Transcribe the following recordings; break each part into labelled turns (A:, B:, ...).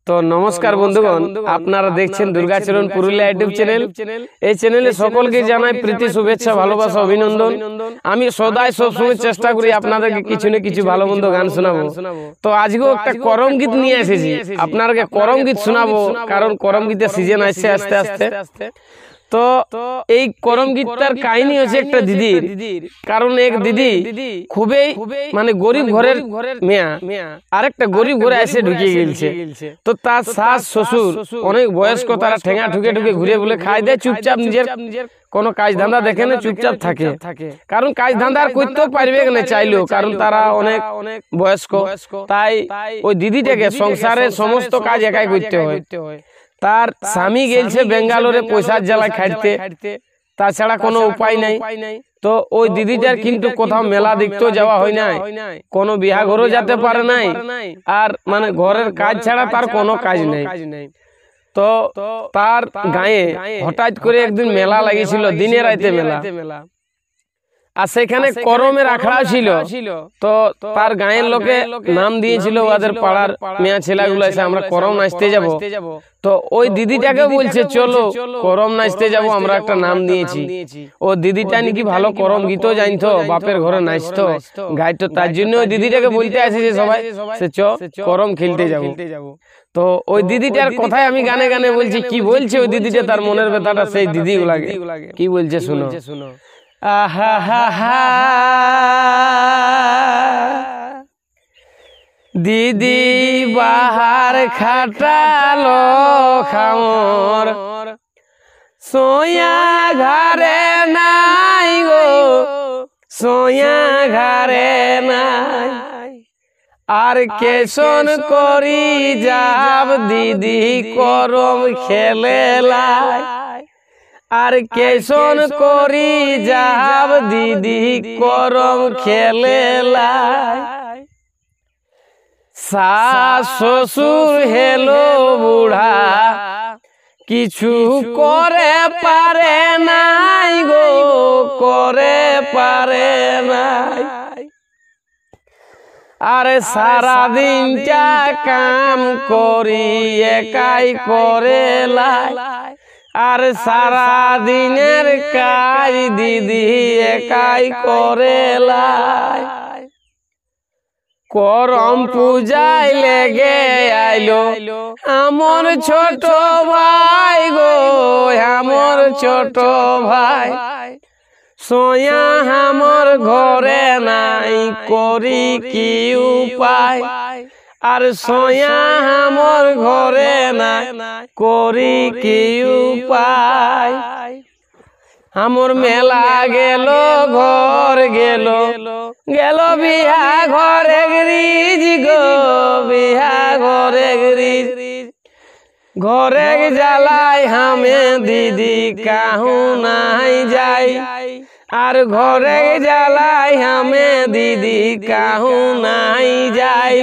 A: তো নমস্কার বন্ধুগণ, আপনারা দেখছেন দুর্গাচরণ পুরুলিয়া ইউটিউব চ্যানেল। এই চ্যানেলে সকলকে জানাই প্রীতি, শুভেচ্ছা, ভালোবাসা, অভিনন্দন। আমি সদাই সবসময় চেষ্টা করি আপনাদেরকে কিছু না কিছু ভালো মন্দ গান শোনাবো। তো আজকেও একটা করম গীত নিয়ে এসেছি, আপনাদেরকে করম গীত শোনাবো, কারণ করম গীতের সিজন আসছে আস্তে আস্তে। তো এই করম গীতটার কাহিনী হচ্ছে একটা দিদির, কারণ এক দিদি খুবই মানে গরিব ঘরের মেয়া, আরেকটা গরিব ঘরে এসে ঢুকে গেছে। তো তার শাশ শ্বশুর অনেক বয়স্ক, তারা ঠেঙা ঠুকে ঠুকে ঘুরে বলে খাই দেয়, চুপচাপ নিজের কোনো কাজ ধান্দা দেখে না, চুপচাপ থাকে। কারণ কাজ ধান্দা আর করতেও পারবে না চাইলেও, কারণ তারা অনেক বয়স্ক। তাই ওই দিদিটাকে সংসারের সমস্ত কাজ একাই করতে হয়। তার স্বামী গেছে বেঙ্গালোরে পয়সার জ্বালা খাটতে, তাছাড়া কোনো উপায় নাই। তো ওই দিদিটার কিন্তু কোথাও মেলা দেখতেও যাওয়া হয় নাই, কোনো বিয়া ঘরেও যেতে পারে নাই, আর মানে ঘরের কাজ ছাড়া তার কোনো কাজ নেই। তো তার গায়ে হঠাৎ করে একদিন মেলা লাগিয়েছিল, দিনে রাইতে মেলা, আর সেখানে করমের আখড়া ছিল। তো তার গায়ের লোকে নাম দিয়েছিল, ওদের পাড়ার মেয়া ছেলেগুলো এসে আমরা করম নাচতে যাব। তো ওই দিদিটাকে বলছে চলো করম নাচতে যাব, আমরা একটা নাম দিয়েছি। ও দিদিটা নাকি ভালো করম গীতও জানতো, বাপের ঘরে নাচতো গাইতো, তার জন্য ওই দিদিটাকে বলতে আসেছে সবাই সে চ করম খেলতে যাব। তো ওই দিদিটার কথাই আমি গানে গানে বলছি। কি বলছে ওই দিদিটা, তার মনের ব্যথাটা সেই দিদিগুলাকে কি বলছে শুনো। আহা হা হা দিদি বাহার খাটালো খামর, সোয়া ঘরে নাই গো, সোয়া ঘরে নাই। আর কেশন করি যাব দিদি করম খেলেলাই, আর কেশন করি যাব দিদি করম খেলেলাই। শাশ শ্বশুর হেলো বুড়া কিছু করে পারে নাই গো, করে পারে নাই। আরে সারাদিনটা কাম করি একাই করে লাই, আর সারা দিনের কাজ দিদি একাই করে লাই। করম পূজায় লেগে আইলো আমার ছোট ভাই গো, আমার ছোট ভাই। সোয়া আমার ঘরে নাই, করি কি উপায়, আর সোয়া আমার ঘরে নাই, করি কি উপায়। আমার মেলা গেল ঘর গেল, গেল বিহা ঘরে গরিজ গো, বিহা ঘরে গরিজ। ঘরে জ্বালাই হামে দিদি কাহু নাই যাই, আর ঘরে জ্বালাই হামে দিদি কাহু নাই যাই।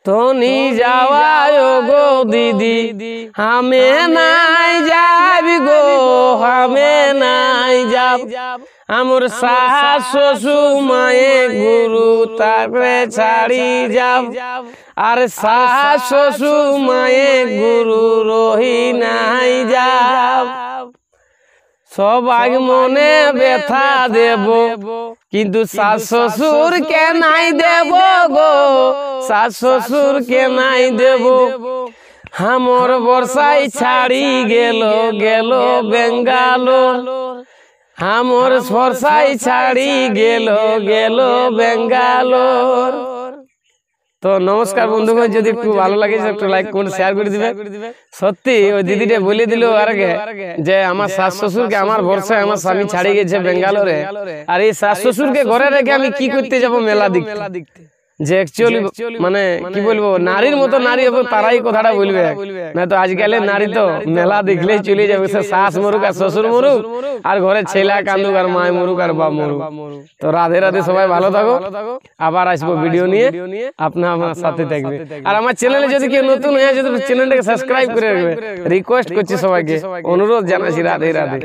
A: তনি যাওয়ায় গো দিদি হামে নাই যাব গো, হামে নাই যাব। আমার শাশ শ্বশুর মায়ে গুরু তাকে ছাড়ি যাব, আর শাশ শ্বশুর মায়ে গুরু রহি নাই যাব। সবাই মনে ব্যথা দেব, কিন্তু শাশ শ্বশুর কে নাই দেব গো, শাশ শ্বশুর কে নাই দেব। আমার বর্ষায় ছাড়ি গেল, গেল বেঙ্গালোর, আমার বর্ষায় ছাড়ি গেল, গেল বেঙ্গালোর। তো নমস্কার বন্ধুগণ, যদি একটু ভালো লাগে একটু লাইক কমেন্ট শেয়ার করে দিবে। সত্যি ওই দিদিটা বলে দিল আগে যে আমার শাশ শ্বশুরকে আমার ভরসায় আমার স্বামী ছাড়িয়ে গেছে বেঙ্গালোরে, আর এই শাশ শ্বশুরকে ঘরে রেখে আমি কি করতে যাব মেলা দেখতে। যে অ্যাকচুয়ালি মানে কি বলবো, নারীর মতো নারী হবে তারাই কথাটা বলবে, না তো আজকালের নারী তো মেলা দেখলেই চলে যাবে, সে শাশ মরুক আর শ্বশুর মরুক, আর ঘরে ছেলে কান্দুক আর মায় মরুক আর বাপ মরুক। তো রাধে রাধে, সবাই ভালো থাকো, আবার আসবো ভিডিও নিয়ে, আপনার আমার সাথে থাকবে। আর আমার চ্যানেলে যদি কেউ নতুন হয়ে যদি চ্যানেলটাকে সাবস্ক্রাইব করে রাখবে, রিকোয়েস্ট করছি সবাইকে, অনুরোধ জানাচ্ছি। রাধে রাধে।